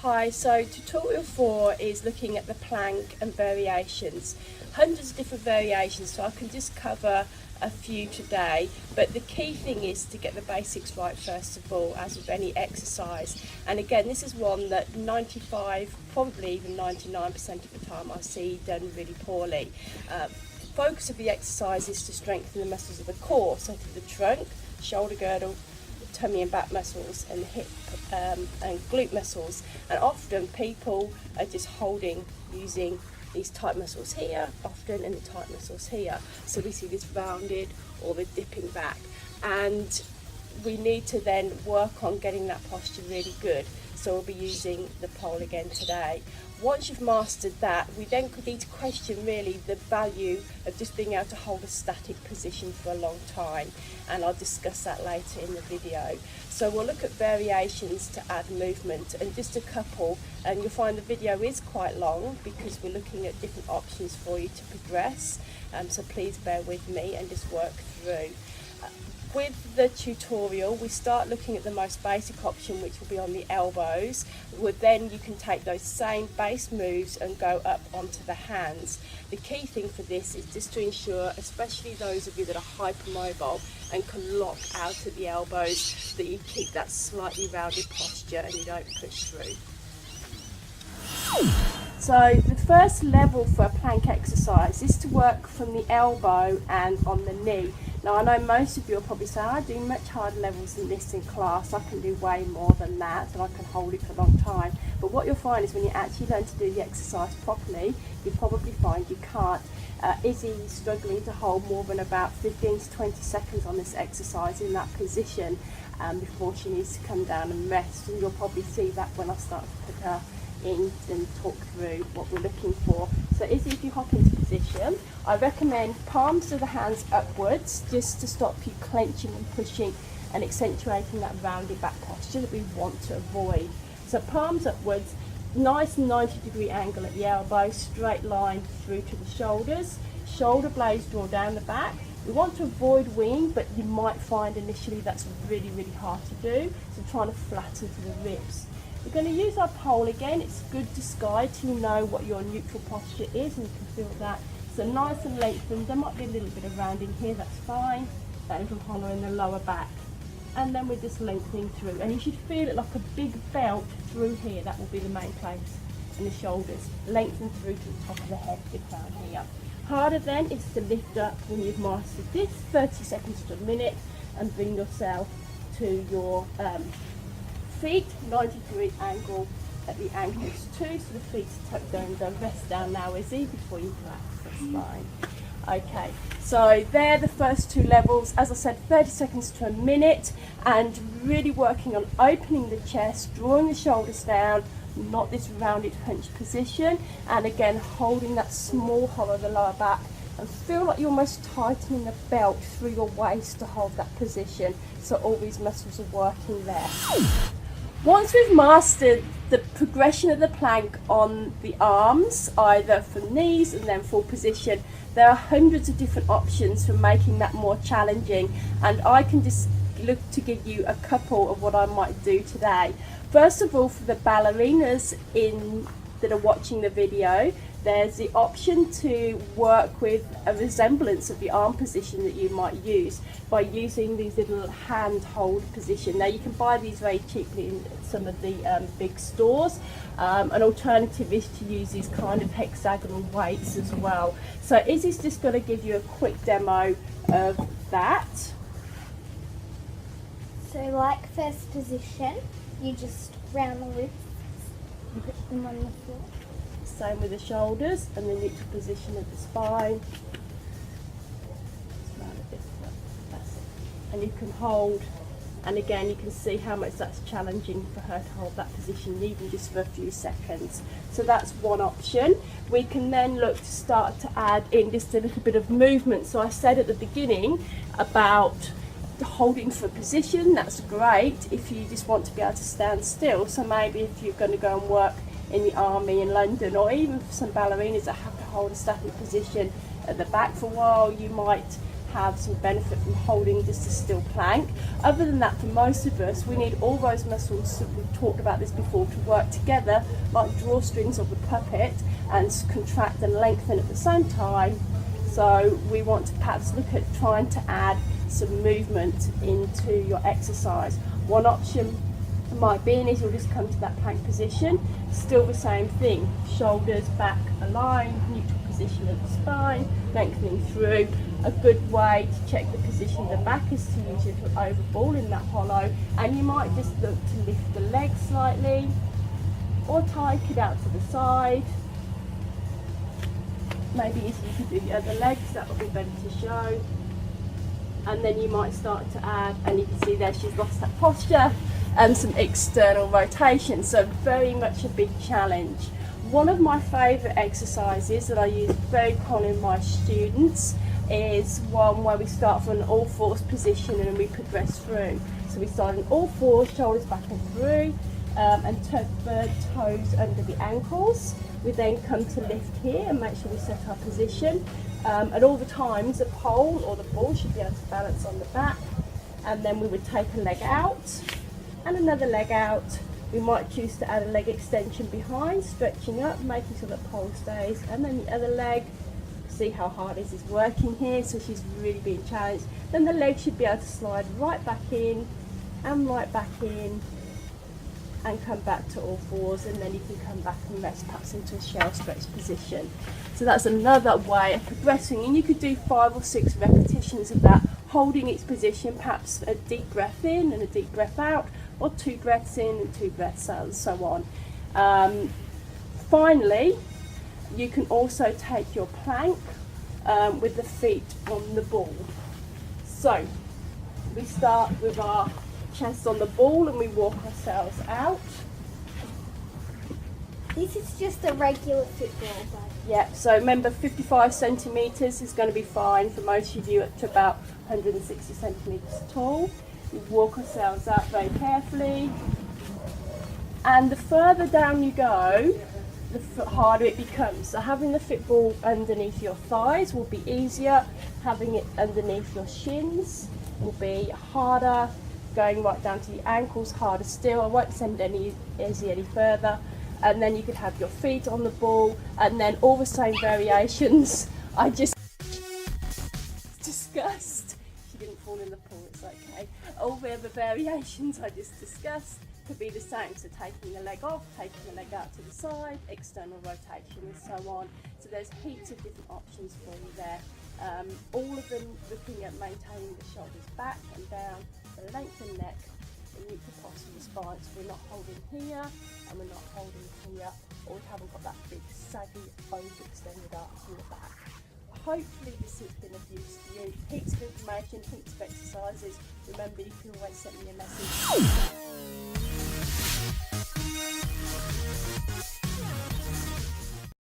Hi, so tutorial 4 is looking at the plank and variations. Hundreds of different variations, so I can just cover a few today, but the key thing is to get the basics right first of all, as with any exercise. And again, this is one that 95, probably even 99% of the time I see done really poorly. Focus of the exercise is to strengthen the muscles of the core, so to the trunk, shoulder girdle, tummy and back muscles, and hip and glute muscles. And often people are just holding using these tight muscles here often and the tight muscles here, so we see this rounded or the dipping back, and we need to then work on getting that posture really good. So we'll be using the pole again today. Once you've mastered that, we then could need to question really the value of just being able to hold a static position for a long time, and I'll discuss that later in the video. So we'll look at variations to add movement, and just a couple, and you'll find the video is quite long because we're looking at different options for you to progress, so please bear with me and just work through. With the tutorial, we start looking at the most basic option, which will be on the elbows. Then you can take those same base moves and go up onto the hands. The key thing for this is just to ensure, especially those of you that are hypermobile and can lock out at the elbows, that you keep that slightly rounded posture and you don't push through. So the first level for a plank exercise is to work from the elbow and on the knee. Now I know most of you will probably say, I do much harder levels than this in class, I can do way more than that and I can hold it for a long time. But what you'll find is when you actually learn to do the exercise properly, you'll probably find you can't. Izzy's struggling to hold more than about 15 to 20 seconds on this exercise in that position before she needs to come down and rest, and you'll probably see that when I start to put her in and talk through what we're looking for. So Izzy, if you hop into position, I recommend palms of the hands upwards just to stop you clenching and pushing and accentuating that rounded back posture that we want to avoid. So palms upwards, nice 90-degree angle at the elbow, straight line through to the shoulders, shoulder blades draw down the back. We want to avoid winging, but you might find initially that's really, really hard to do, so trying to flatten to the ribs. We're going to use our pole again. It's good to guide to know what your neutral posture is, and you can feel that. So nice and lengthened. There might be a little bit of rounding here, that's fine. That little hollow in the lower back. And then we're just lengthening through. And you should feel it like a big belt through here. That will be the main place. And the shoulders. Lengthen through to the top of the head, the crown here. Harder then is to lift up when you've mastered this, 30 seconds to a minute, and bring yourself to your feet, 90-degree angle at the ankles too, so the feet are tucked down. Don't rest down now, Izzy, before you collapse. That's fine. Okay, so they're the first two levels. As I said, 30 seconds to a minute, and really working on opening the chest, drawing the shoulders down, not this rounded hunch position, and again holding that small hollow of the lower back, and feel like you're almost tightening the belt through your waist to hold that position, so all these muscles are working there. Once we've mastered the progression of the plank on the arms, either from knees and then full position, there are hundreds of different options for making that more challenging, and I can just look to give you a couple of what I might do today. First of all, for the ballerinas that are watching the video, there's the option to work with a resemblance of the arm position that you might use by using these little hand hold position. Now you can buy these very cheaply in some of the big stores. An alternative is to use these kind of hexagonal weights as well. So Izzy's just going to give you a quick demo of that. So like first position, you just round the wrists, put them on the floor. Same with the shoulders and the neutral position of the spine. Just round it this way. That's it. And you can hold, and again you can see how much that's challenging for her to hold that position even just for a few seconds. So that's one option. We can then look to start to add in just a little bit of movement. So I said at the beginning about holding for position, that's great if you just want to be able to stand still. So maybe if you're going to go and work in the army in London, or even for some ballerinas that have to hold a static position at the back for a while, you might have some benefit from holding just a still plank. Other than that, for most of us, we need all those muscles, we've talked about this before, to work together like drawstrings of a puppet and contract and lengthen at the same time. So we want to perhaps look at trying to add some movement into your exercise. One option might be, is you'll just come to that plank position, still the same thing, shoulders back aligned, neutral position of the spine, lengthening through. A good way to check the position of the back is to use your little over ball in that hollow, and you might just look to lift the legs slightly or take it out to the side. Maybe if you could do the other legs, that would be better to show. And then you might start to add, and you can see there she's lost that posture, and some external rotation. So very much a big challenge. One of my favourite exercises that I use very commonly in my students is one where we start from an all fours position and we progress through. So we start in all fours, shoulders back and through, and tuck the toes under the ankles. We then come to lift here and make sure we set our position. At all the times, the pole or the ball should be able to balance on the back. And then we would take a leg out and another leg out. We might choose to add a leg extension behind, stretching up, making sure that pole stays. And then the other leg, see how hard this is working here, so she's really being challenged. Then the leg should be able to slide right back in and right back in, and come back to all fours, and then you can come back and rest perhaps into a shell stretch position. So that's another way of progressing, and you could do 5 or 6 repetitions of that, holding its position, perhaps a deep breath in and a deep breath out, or 2 breaths in and 2 breaths out, and so on. Finally, you can also take your plank with the feet on the ball. So we start with our chest on the ball and we walk ourselves out. This is just a regular football, but Yep, so remember 55 centimetres is going to be fine for most of you, up to about 160 centimetres tall. We walk ourselves out very carefully, and the further down you go, the harder it becomes. So having the football underneath your thighs will be easier, having it underneath your shins will be harder, going right down to the ankles harder still. I won't send any further. And then you could have your feet on the ball, and then all the same variations I just discussed. She didn't fall in the pool, it's okay. All the other variations I just discussed could be the same. So taking the leg off, taking the leg out to the side, external rotation and so on. So there's heaps of different options for you there. All of them looking at maintaining the shoulders back and down, the lengthened neck, the neutral posture of the spine, so we're not holding here and we're not holding here, or we haven't got that big saggy overextended arch in the back. Hopefully this has been of use to you. Heaps of information, heaps of exercises. Remember, you can always send me a message.